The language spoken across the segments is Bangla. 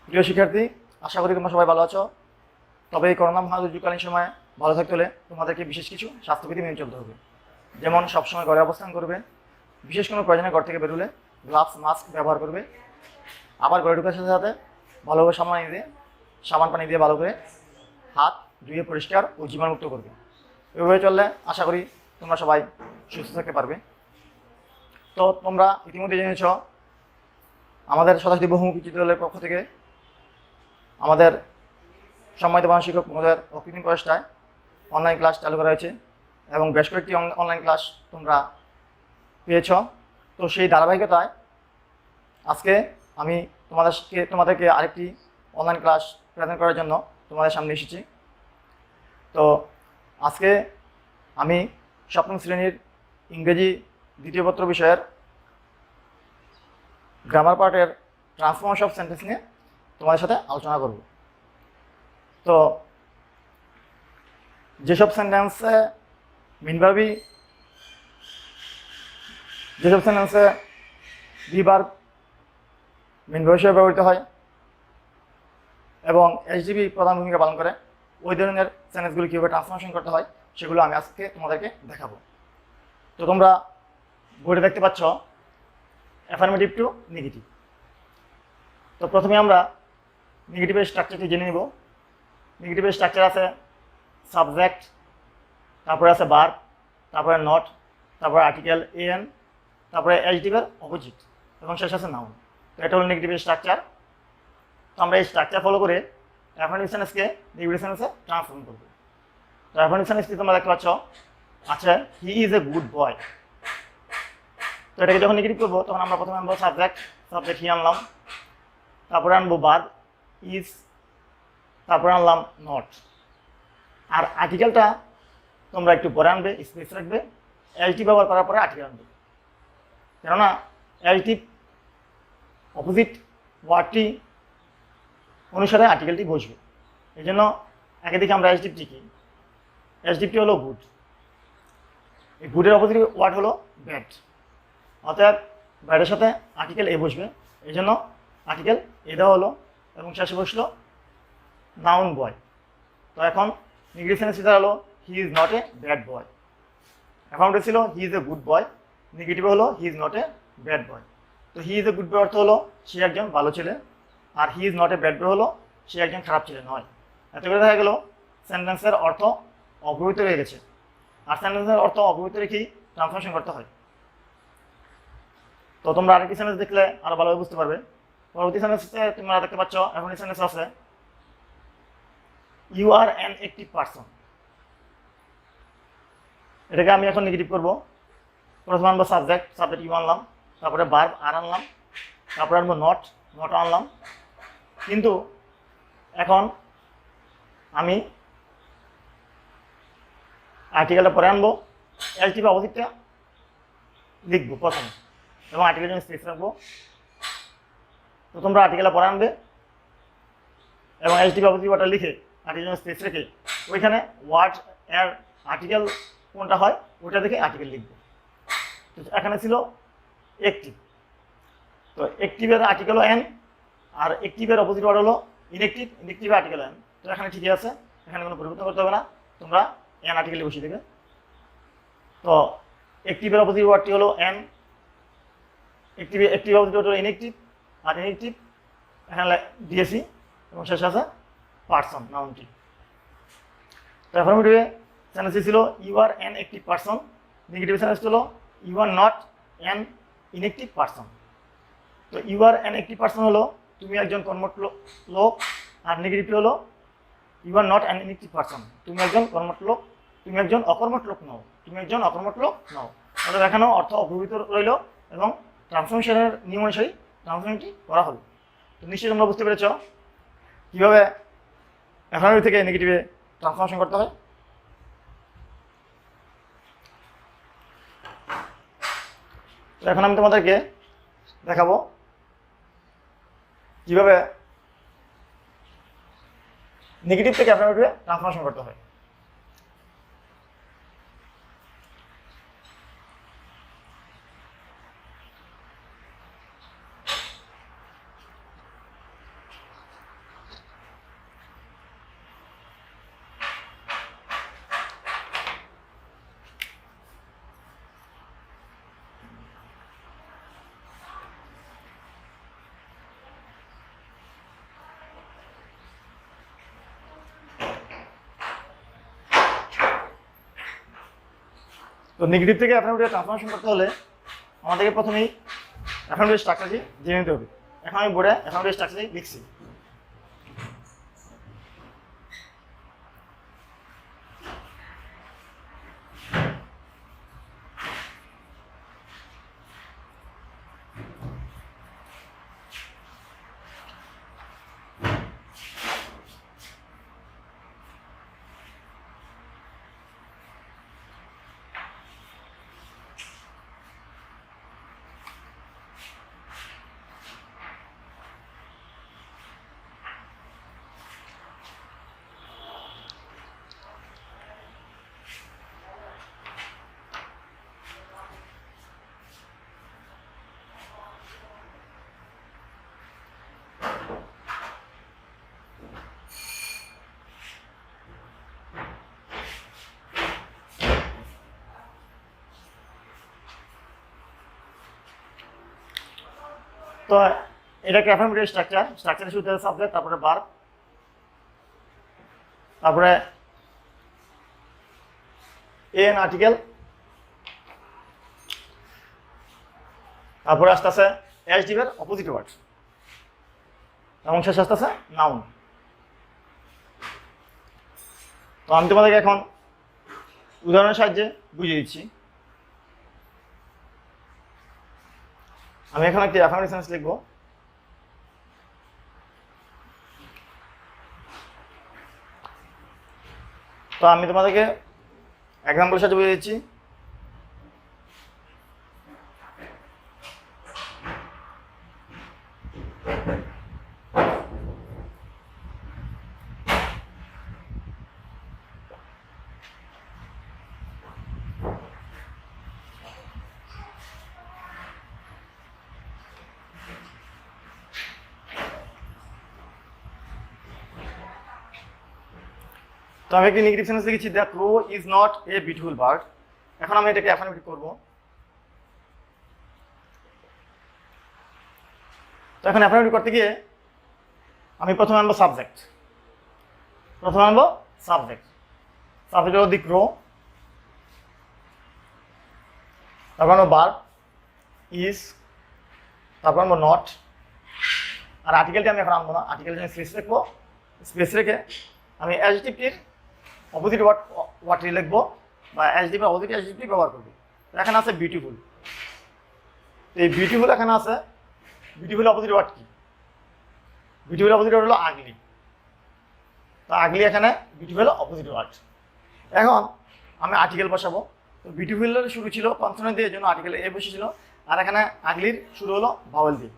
প্রিয় শিক্ষার্থী, আশা করি তোমরা সবাই ভালো আছো। তবে এই করোনা মহাদুর্যোগকালীন সময়ে ভালো থাকতে হলে তোমাদেরকে বিশেষ কিছু স্বাস্থ্যবিধি মেনে চলতে হবে। যেমন সবসময় ঘরে অবস্থান করবে, বিশেষ কোনো প্রয়োজনে ঘর থেকে বেরোলে গ্লাভস মাস্ক ব্যবহার করবে, আবার ঘরে ঢোকার সাথে সাথে ভালোভাবে সাবান পানি দিয়ে ভালো করে হাত ধুয়ে পরিষ্কার ও জীবাণুমুক্ত করবে। এভাবে চললে আশা করি তোমরা সবাই সুস্থ থাকতে পারবে। তো তোমরা ইতিমধ্যে জেনেছ আমাদের স্বশাসিত বহুমুখী চিত্রালয়ের পক্ষ থেকে আমাদের সম্মানিত প্রধান শিক্ষক মহোদয়ের অকৃত্রিম প্রচেষ্টায় অনলাইন ক্লাস চালু করা হয়েছে এবং বেশ কয়েকটি অনলাইন ক্লাস তোমরা পেয়েছ। তো সেই ধারাবাহিকতায় আজকে আমি তোমাদেরকে আরেকটি অনলাইন ক্লাস প্রেজেন্ট করার জন্য তোমাদের সামনে এসেছি। তো আজকে আমি সপ্তম শ্রেণীর ইংরেজি দ্বিতীয় পত্র বিষয়ের গ্রামার পার্টের ট্রান্সফরমেশন অফ সেন্টেন্স নিয়ে তোমাদের সাথে আলোচনা করব। তো যেসব সেন্টেন্সে ভার্ব মেইন ভার্ব হিসেবে ব্যবহৃত হয় এবং এইচডিভি প্রধান ভূমিকা পালন করে, ওই ধরনের সেন্টেন্সগুলি কীভাবে ট্রান্সফরমেশন করতে হয় সেগুলো আমি আজকে তোমাদেরকে দেখাবো। তো তোমরা বইটা দেখতে পাচ্ছ অ্যাফার্মেটিভ টু নেগেটিভ। তো প্রথমে আমরা নেগেটিভের স্ট্রাকচারটি জেনে নিব। নেগেটিভের স্ট্রাকচার আছে সাবজেক্ট, তারপরে আছে ভার্ব, তারপরে নট, তারপরে আর্টিকেল এন, তারপরে অ্যাডজেক্টিভের অপোজিট এবং শেষ আছে নাউন। তো এটা হলো নেগেটিভের স্ট্রাকচার। তো আমরা এই স্ট্রাকচার ফলো করে অ্যাফার্মেটিভ সেন্টেন্সকে নেগেটিভ সেন্টেন্সে ট্রান্সফর্ম করব। তো অ্যাফার্মেটিভ সেন্টেন্সটি তোমরা দেখতে পাচ্ছ আচ্ছা, হি ইজ এ গুড বয়। তো এটাকে যখন নেগেটিভ করবো তখন আমরা প্রথমে আনবো সাবজেক্ট হি আনলাম, তারপরে আনবো ভার্ব ইজ, তারপরে আনলাম নট। আর আর্টিকেলটা তোমরা একটু পরে আনবে, স্পেস রাখবে, অ্যাডজেক্টিভ ব্যবহার করার পরে আর্টিকেল আনবে, কেননা অ্যাডজেক্টিভ অপোজিট ওয়ার্ডটি অনুসারে আর্টিকেলটি বসবে। এই জন্য একে দিকে আমরা অ্যাডজেক্টিভটি কি, অ্যাডজেক্টিভটি হলো গুড, এই গুডের অপোজিট ওয়ার্ড হলো ব্যাড, অর্থাৎ ব্যাডের সাথে আর্টিকেল এ বসবে, এই জন্য আর্টিকেল এ দেওয়া হলো এবং শেষে বসলো নাউন বয়। তো এখন নেগেটিভ সেন্টেন্সটা হলো he is not a bad boy. Affirmative ছিল he is a good boy, negative হলো he is not a bad boy. তো হি ইজ এ গুড বয় অর্থ হলো সে একজন ভালো ছেলে, আর he is not a bad boy হলো সে একজন খারাপ ছেলে নয়। এত করে দেখা গেল সেন্টেন্সের অর্থ অপরিবর্তিত রয়ে গেছে, আর সেন্টেন্সের অর্থ অপরিবর্তিত রেখেই ট্রান্সফরমেশন করতে হয়। তো তোমরা আরেকটি সেন্টেন্স দেখলে আরো ভালোভাবে বুঝতে পারবে। পরবর্তী সেন্টেন্সে তোমরা দেখতে পাচ্ছ এখন এই সেন্টেন্স আছে you are an active person. এটাকে আমি এখন নেগেটিভ করবো। প্রথমে আনবো সাবজেক্ট ইউ আনলাম, তারপরে ভার্ব আর আনলাম, তারপরে আনবো নট আনলাম। কিন্তু এখন আমি আর্টিকেলটা পরে আনবো, অ্যাডজেক্টিভ অপোজিটটা লিখবো প্রথমে এবং আর্টিকেলের জন্য স্পেস রাখবো। তো তোমরা আর্টিকেলটা পরে আনবে এবং অ্যাডজেক্টিভ অপোজিট ওয়ার্ডটা লিখে আর্টিকেলের জন্য স্পেস রেখে ওইখানে ওয়ার্ড এর আর্টিকেল কোনটা হয় ওইটা দেখে আর্টিকেল লিখবো। তো এখানে ছিল অ্যাক্টিভ, তো অ্যাক্টিভের আর্টিকেল হলো এন, আর অ্যাক্টিভের অপোজিট ওয়ার্ড হলো ইনঅ্যাক্টিভ, ইনঅ্যাক্টিভের আর্টিকেল এন। তো এখানে ঠিকই আছে, এখানে কোনো পরিবর্তন করতে হবে না, তোমরা এন আর্টিকেলে বসিয়ে দেবে। তো অ্যাক্টিভের অপোজিট ওয়ার্ডটি হলো এন, অ্যাক্টিভ অপোজিট ওয়ার্ড হলো ইনঅ্যাক্টিভ, আর ইনঅ্যাক্টিভ এখানে দিয়েছি এবং শেষে আছে পারসন নাউনটি। তো অ্যাফার্মেটিভে সেন্টেন্স ছিল you are an active person, negative sentence হলো you are not an inactive person. তো you are an active person হলো তুমি একজন কর্মঠ লোক, আর নেগেটিভ হলো you are not an inactive person, তুমি একজন কর্মঠ লোক, তুমি একজন অকর্মঠ লোক নও, তুমি একজন অকর্মঠ লোক নও। তাহলে এখানেও অর্থ অপরিবর্তিত রইল এবং ট্রান্সফরমেশনের নিয়ম অনুসারে ট্রান্সফরমেশনটি করা হলো। তো নিশ্চয়ই তোমরা বুঝতে পেরেছ কীভাবে অ্যাফার্মেটিভ থেকে নেগেটিভে ট্রান্সফরমেশন করতে হয়। তো এখন আমি তোমাদেরকে দেখাবো কিভাবে নেগেটিভ থেকে অ্যাফার্মেটিভে ট্রান্সফরমেশন করতে হয়। তো নেগেটিভ থেকে অ্যাফার্মেটিভে ট্রান্সফরমেশন করতে হলে আমাদেরকে প্রথমেই অ্যাফার্মেটিভ স্ট্রাকচারটি জেনে নিতে হবে। এখন আমি বোর্ডে অ্যাফার্মেটিভ স্ট্রাকচারটি লিখছি। তো এটা একটা অ্যাফার্মেটিভ স্ট্রাকচারের শুরুতে সাবজেক্ট, তারপরে ভার্ব, তারপরে এন আর্টিকেল, তারপরে আসতে আছে অ্যাডজেক্টিভের অপোজিট ওয়ার্ড, এবং শেষ আসতে আছে নাউন। তো আমি তোমাদেরকে এখন উদাহরণের সাহায্যে বুঝিয়ে দিচ্ছি। আমি এখন একটি অ্যাফার্মেটিভ সেন্টেন্স লিখব। তো আমি তোমাদেরকে এক্সাম্পলের সাহায্যে বুঝিয়ে দিচ্ছি। তো আমি একটি নেগেটিভ সেন্টেন্স লিখেছি, the crow is not a beautiful bird. এখন আমি এটাকে অ্যাফার্মেটিভ করব। তো এখন অ্যাফার্মেটিভ করতে গিয়ে আমি প্রথমে আনবো সাবজেক্ট। সাবজেক্ট হলো দি ক্রো, তারপর আনবো বার্ব ইজ, তারপর আনবো নট। আর আর্টিকেলটি আমি এখন আনবো না, আর্টিকেলটি আমি স্পেস রাখবো। স্পেস রেখে আমি অ্যাডজেক্টিভটির অপোজিট ওয়ার্ডটি লিখবো, বা অ্যাডজেক্টিভের অপোজিট অ্যাডজেক্টিভ ব্যবহার করবো। এখানে আছে বিউটিফুল। এই বিউটিফুল এখানে আছে, বিউটিফুল অপোজিট ওয়ার্ড কি? বিউটিফুল অপোজিট ওয়ার্ড হলো আগলি। তো আগলি এখানে বিউটিফুল অপোজিট ওয়ার্ড। এখন আমি আর্টিকেল বসাবো। তো বিউটিফুলের শুরু ছিল কনসোনেন্ট দিয়ে, জন্য আর্টিকেল এ বসেছিল। আর এখানে আগলির শুরু হলো ভাওয়েল দিয়ে,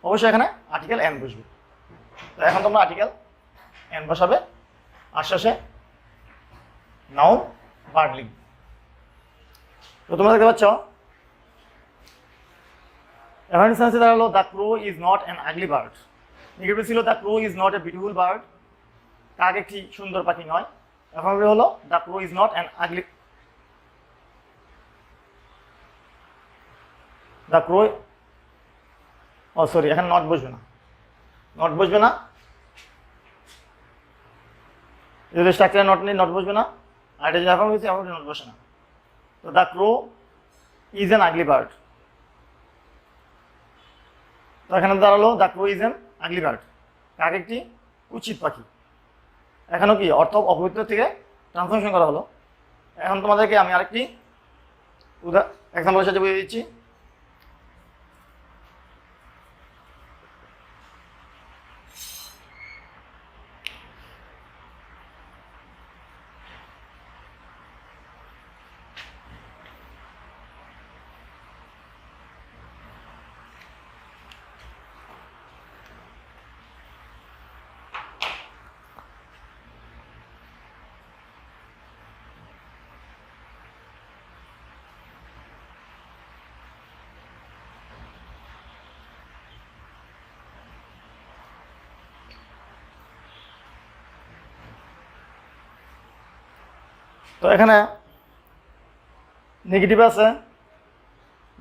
অবশ্যই এখানে আর্টিকেল এন বসবে। তো এখন তোমরা আর্টিকেল এন বসাবে, আর শেষে নাউন বার্ড লিখবে। তো তোমরা দেখতে পাচ্ছ অ্যাফার্মেটিভ সেন্টেন্সে দাঁড়ালো the crow is not an ugly bird. Negative ছিল the crow is not a beautiful bird, কাক একটি সুন্দর পাখি নয়। অ্যাফার্মেটিভ হলো the crow is not an ugly, the crow, oh sorry, এখানে নট বসবে না, নট বসবে না। যদি স্ট্রাকচারে নট নেই, নট বসবে না। আর এটা যে অ্যাফার্মেটিভ হচ্ছে, অ্যাফার্মেটিভ নট বসে না। তো the crow is an ugly bird. তো এখানে দাঁড়ালো the crow is an ugly bird, কাক একটি কুৎসিত পাখি। এখানেও কি অর্থ অপবিত্র থেকে ট্রান্সফরমেশন করা হলো। এখন তোমাদেরকে আমি আরেকটি এক্সাম্পলের সাথে বুঝিয়ে দিচ্ছি। তো এখানে নেগেটিভ আছে,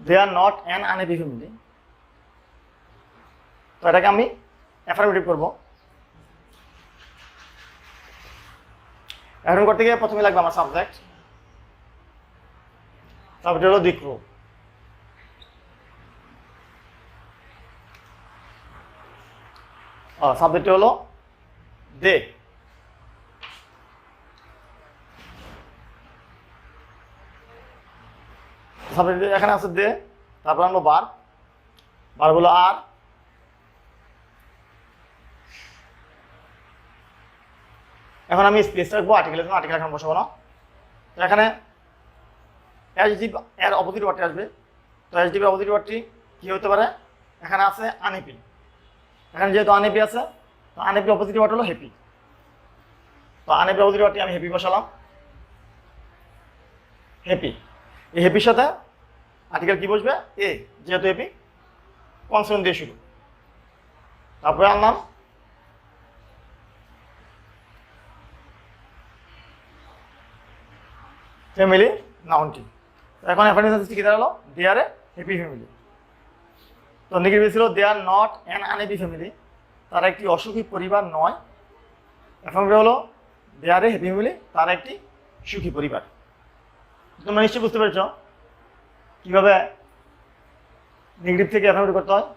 they are not an unhappy family. তো এটাকে আমি অ্যাফার্মেটিভ করব। অ্যাফার্ম করতে গিয়ে প্রথমে লাগবে আমার সাবজেক্ট। সাবজেক্ট হলো দি ক্রো। সাবজেক্ট হলো দে। সাবজেক্ট এখানে আছে দে, তারপর আমরা বার হলো আর, এখন আমি স্পেস রাখবো, আর্টিকেলের জন্য আর্টিকেল এখন বসাবো না। তো এখানে অ্যাডজেক্টিভ এর অপোজিট ওয়ার্ডটি আসবে। তো অ্যাডজেক্টিভের অপোজিট ওয়ার্ডটি কী হতে পারে? এখানে আছে আনহ্যাপি। এখানে যেহেতু আনহ্যাপি আছে, তো আনহ্যাপি অপোজিট ওয়ার্ড হলো হ্যাপি। তো আনহ্যাপি অপোজিট ওয়ার্ডটি আমি হ্যাপি বসালাম, হ্যাপি। এই হ্যাপির সাথে আর্টিকেল কি বসবে? এ, যেহেতু হ্যাপি কনসোনেন্ট দিয়ে শুরু। তারপরে আনলাম ফ্যামিলি নাউনটি। এখন অ্যাফার্মেটিভ কি দাঁড়ালো? They are a happy family. তো নেগেটিভ ছিল they are not an unhappy family, তারা একটি অসুখী পরিবার নয়। অ্যাফার্মেটিভ হলো দে আর এ হ্যাপি ফ্যামিলি, তারা একটি সুখী পরিবার। তোমরা নিশ্চয়ই বুঝতে পেরেছ কিভাবে নেগেটিভ থেকে অ্যাফার্মেটিভ করতে হয়।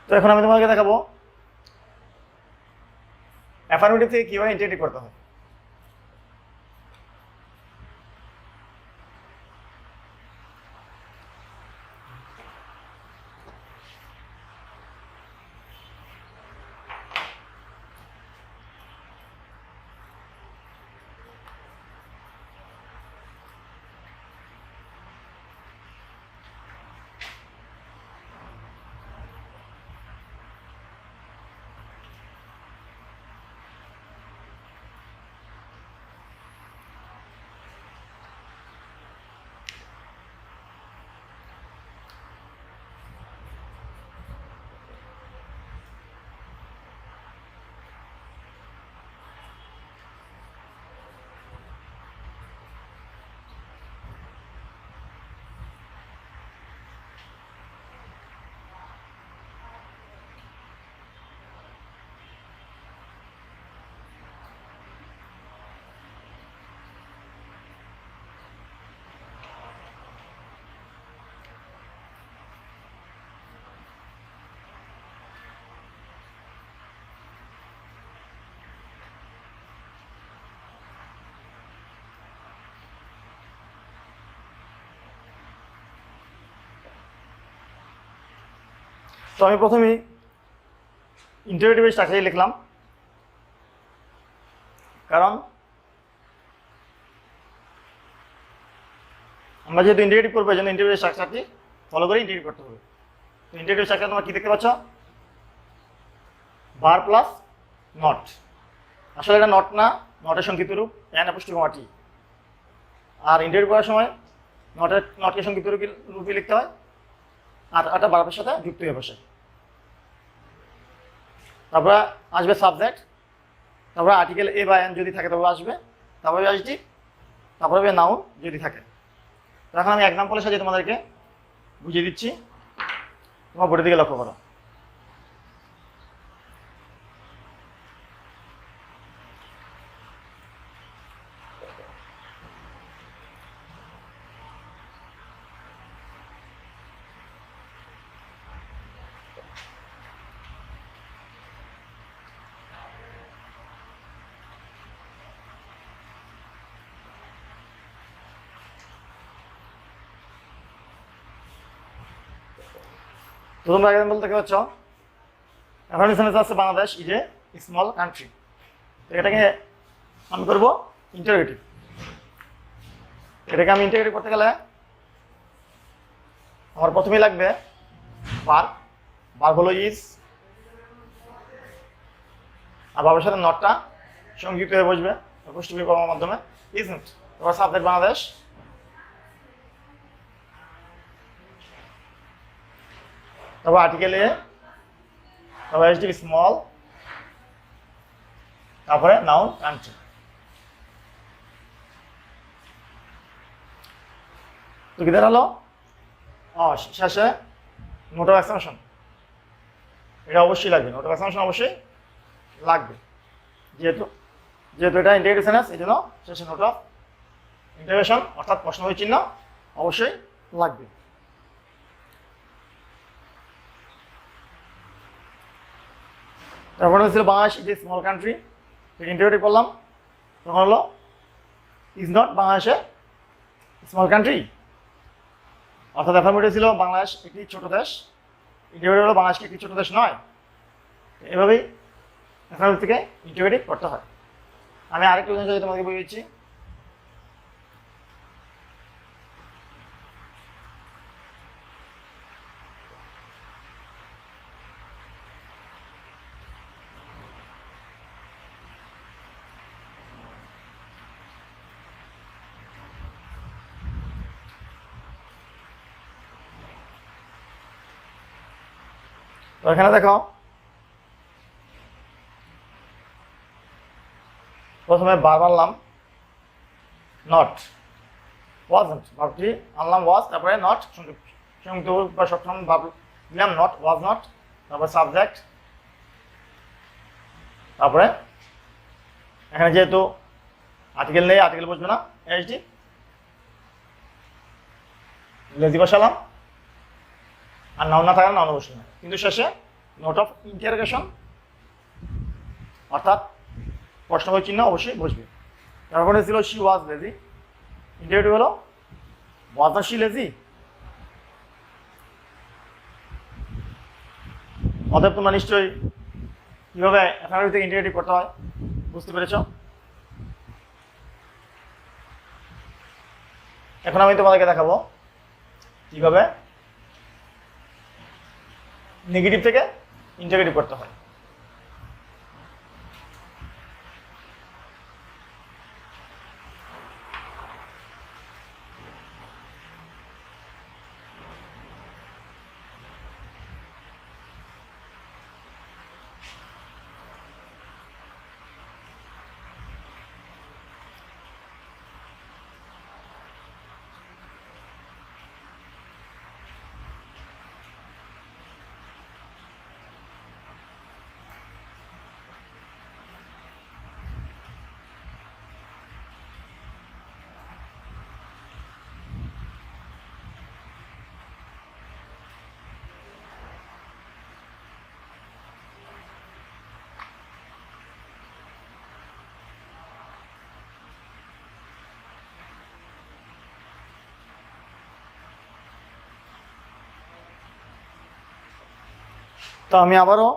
তো এখন আমি তোমাকে দেখাবো অ্যাফার্মেটিভ থেকে কীভাবে ইন্টিগ্রেট করতে হয়। তো আমি প্রথমেই ইন্টারোগেটিভ স্ট্রাকচারই লিখলাম, কারণ আমরা যেহেতু ইন্টিগ্রেটিভ করবো এই জন্য ইন্টারোগেটিভ স্ট্রাকচারটি ফলো করে ইন্টিগ্রেট করতে হবে। তো ইন্টারোগেটিভ স্ট্রাকচার তোমরা কি দেখতে পাচ্ছ? Verb plus not. আসলে এটা নট না, নটের সংক্ষিপ্ত রূপ এন অ্যাপোস্ট্রোফি কমা টি। আর ইন্টারোগেটিভ করার সময় নটকে সংক্ষিপ্ত রূপে লিখতে হয়, আর এটা ভার্বের সাথে যুক্ত হয়ে বসে। তারপরে আসবে সাবজেক্ট, তারপরে আর্টিকেল এ বা এন যদি থাকে তবে আসবে, তারপরে অ্যাডজেক্টিভ, তারপরে নাউন যদি থাকে। তো এখন আমি এক্সাম্পলের সাথে তোমাদেরকে বুঝিয়ে দিচ্ছি, তোমার বোর্ডের দিকে লক্ষ্য করো। তো তোমরা এক্সাম্পল দেখতে পাচ্ছ, এখন সেন্টেন্স আছে Bangladesh is a small country. এটাকে আমি করবো ইন্টারোগেটিভ। এটাকে আমি ইন্টারোগেটিভ করতে গেলে আমার প্রথমেই লাগবে ভার্ব হলো ইজ, আর ভার্বের সাথে নটটা সংযুক্ত হয়ে বসবে অ্যাপোস্ট্রোফি কমার মাধ্যমে, ইজন্ট। তারপর সাবজেক্ট বাংলাদেশ, তারপর আর্টিকেল এ, তারপর অ্যাডজেক্টিভ স্মল, তারপরে নাউন কান্ট্রি। তো কি দাঁড়ালো? শেষে নোট অফ এক্সক্লেমেশন, এটা অবশ্যই লাগবে, নোট অফ এক্সক্লেমেশন অবশ্যই লাগবে, যেহেতু এটা ইন্টিগ্রেটিভ সেন্টেন্স, এই জন্য শেষে নোট অফ ইন্টিগ্রেশন অর্থাৎ প্রশ্নবোধক চিহ্ন অবশ্যই লাগবে। তারপরে হচ্ছিল Bangladesh is a small country, integrative করলাম, তখন হলো ইজ নট বাংলাদেশে স্মল কান্ট্রি, অর্থাৎ অ্যাফার্মেটিভ ছিল বাংলাদেশ একটি ছোট দেশ, ইন্টিগ্রেটিভ হলো বাংলাদেশ একটি ছোট দেশ নয়। এভাবেই অ্যাফার্মেটিভ থেকে ইন্টিগ্রেটিভ করতে হয়। আমি আরেকটু জিনিস তোমাকে বলে দিচ্ছি। তো এখানে দেখো, প্রথমে বার আনলাম নট, ওয়াজন্ট, ভাবটি আনলাম ওয়াজ, তারপরে নট সংযুক্ত বা সপ্তম ভাব দিলাম নট, ওয়াজ নট, তারপরে সাবজেক্ট, তারপরে এখানে যেহেতু আর্টিকেল নেই, আর্টিকেল বুঝবে না, এসডি লেজি বসালাম, আর নাউন না থাকলে নাউন বসবে না, কিন্তু শেষে নোট অফ ইন্টারোগেশন অর্থাৎ প্রশ্নবোধক চিহ্ন অবশ্যই বসবে। তারপরে ছিল শি ওয়াজ লেজি, ইন্টারোগেটিভ হলো ওয়াজ নট শি লেজি। অতএব তোমরা নিশ্চয়ই কীভাবে অ্যাফার্মেটিভ থেকে ইন্টারোগেটিভ করতে হয় বুঝতে পেরেছ। এখন আমি তোমাদেরকে দেখাবো কীভাবে নেগেটিভ থেকে ইন্টারোগেটিভ করতে হয়। তো আমি আবারও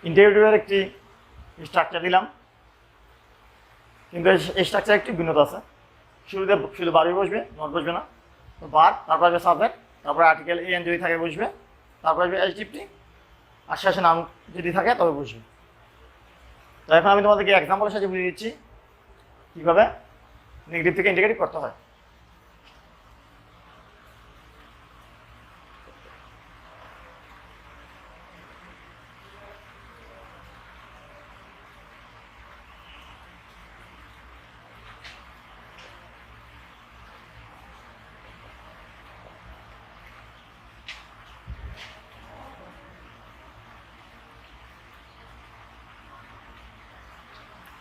ইন্টারোগেটিভের একটি স্ট্রাকচার দিলাম, কিন্তু এই স্ট্রাকচার একটি ভিন্নতা আছে। শুধু বারই বসবে, নট বসবে না। তো বার, তারপর আসবে সাবজেক্ট, তারপরে আর্টিকেল এ এন যদি থাকে বসবে, তারপর আসবে এসডিপটি, আর শেষে নাম যদি থাকে তবে বসবে। তো এখন আমি তোমাদেরকে এক্সাম্পলের সাথে বুঝিয়ে দিচ্ছি কীভাবে নেগেটিভ থেকে ইন্টিগ্রেটিভ করতে হয়।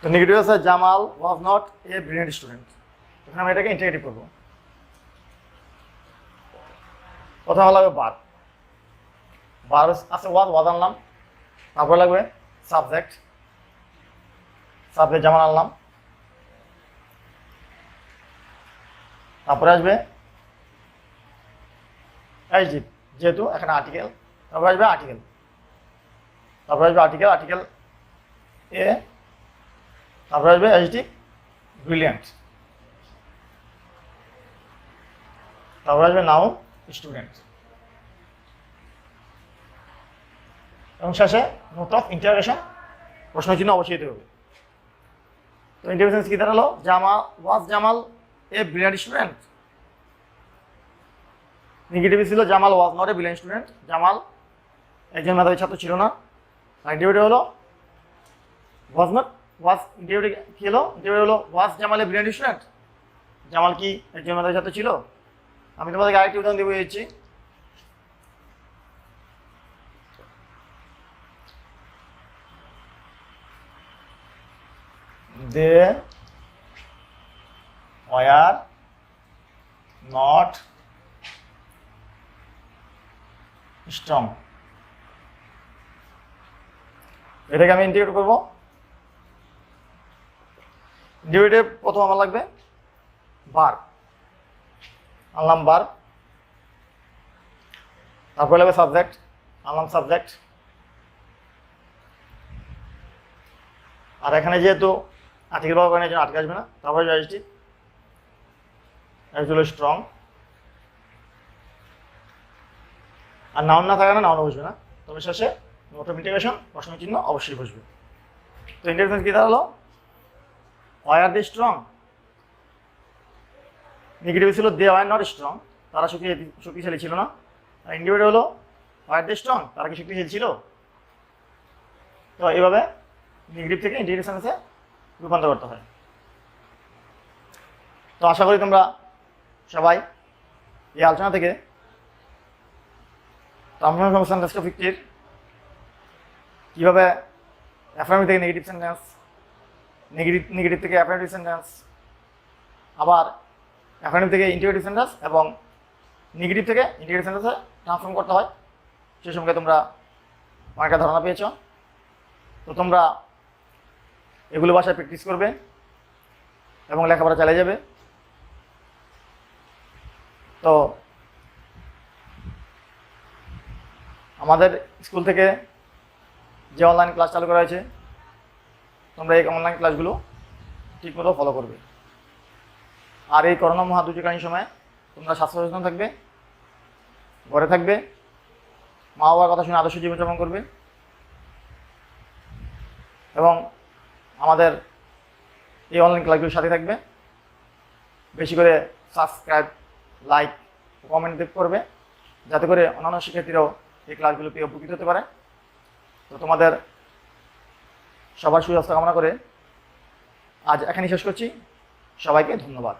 তো নেগেটিভ আছে Jamal was not a brilliant student, এখন আমি এটাকে ইন্টিগ্রেটিভ করবো। প্রথমে লাগবে বার, বার আছে ওয়াজ আনলাম, তারপরে লাগবে সাবজেক্ট, সাবজেক্ট জামাল আনলাম, তারপরে আসবে এসডিপ, যেহেতু এখানে আর্টিকেল, তারপরে আসবে আর্টিকেল, তারপরে আসবে আর্টিকেল এ, তারপরে আসবে এসডিপ ব্রিলিয়েন্ট, তারপরে আসবে নাউন স্টুডেন্ট, এবং শেষে নোট অফ ইন্টারোগেশন প্রশ্ন চিহ্ন অবশ্যই দিতে হবে। তো ইন্টারোগেশন কি দাঁড়ালো? ওয়াজ জামাল এ ব্রিলিয়েন্ট স্টুডেন্ট। নেগেটিভে ছিল Jamal was not a brilliant student, Jamal একজন মেধাবী ছাত্র ছিল না। আর ইন্টারভিউটা হলো ওয়াজ নট, ওয়াজ ইন্টারভিউটা কি হলো, ইন্টারভিউ হলো was Jamal a brilliant student, Jamal কি একজন মেধাবী ছাত্র ছিল। আমি তোমাদেরকে আরেকটি উদাহরণ দিয়ে বুঝিয়েছি। দে ওয়ার নট স্ট্রং, এটাকে আমি ইন্টিগ্রেট করবো। ইন্টিগ্রেটে প্রথম আমার লাগবে বার, আনলাম বার, তারপরে লাগবে সাবজেক্ট, আনলাম সাবজেক্ট। আর এখানে যেহেতু আর্টিকেল ব্যবহার করেন এই জন্য আটকে আসবে না। তারপরে অ্যাডজেক্টিভ, অ্যাকচুয়ালি স্ট্রং। আর নাউন না থাকে না, নাউন বসবে না, তবে শেষে নোট অফ ইন্টিগ্রেশন প্রশ্ন চিহ্ন অবশ্যই বসবে। তো ইন্টিগ্রেশন কি দাঁড়ালো, ওয়ার দে স্ট্রং। নেগেটিভ ছিল দে ওয়ার নট স্ট্রং, তারা শক্তিশালী ছিল না। আর ইন্ডিভিজুয়াল হলো ওয়ার দে স্ট্রং, তারা কি শক্তিশালী ছিল। তো এইভাবে নেগেটিভ থেকে ইন্টিগ্রেশনে রূপান্তর করতে হয়। তো আশা করি তোমরা সবাই এই আলোচনা থেকে ট্রান্সফরমেশন সেন্টেন্স টপিকটির কীভাবে অ্যাফার্মেটিভ থেকে নেগেটিভ সেন্টেন্স, নেগেটিভ থেকে অ্যাফার্মেটিভ সেন্টেন্স, আবার অ্যাফার্মেটিভ থেকে ইন্টিগ্রেটিভ সেন্টেন্স এবং নেগেটিভ থেকে ইন্টিগ্রেটিভ সেন্টেন্সে ট্রান্সফর্ম করতে হয়, সে সম্পর্কে তোমরা অনেকটা ধারণা পেয়েছ। তো তোমরা এগুলো বাসায় প্র্যাকটিস করবে এবং লেখাপড়া চালিয়ে যাবে। তো আমাদের স্কুল থেকে যে অনলাইন ক্লাস চালু করা হয়েছে, তোমরা এই অনলাইন ক্লাসগুলো ঠিকমতো ফলো করবে। আর এই করোনা মহা দুর্যোগকালীন সময়ে তোমরা স্বাস্থ্য সচেতন থাকবে, ঘরে থাকবে, মা বাবার কথা শুনে আদর্শ জীবনযাপন করবে এবং আমাদের এই অনলাইন ক্লাসগুলোর সাথে থাকবে। বেশি করে সাবস্ক্রাইব, লাইক, কমেন্ট করবে, যাতে করে অন্যান্য শিক্ষার্থীরাও এই ক্লাসগুলো পেয়ে উপকৃত হতে পারে। তো তোমাদের সবার সুস্বাস্থ্য কামনা করে আজ এখানেই শেষ করছি। সবাইকে ধন্যবাদ।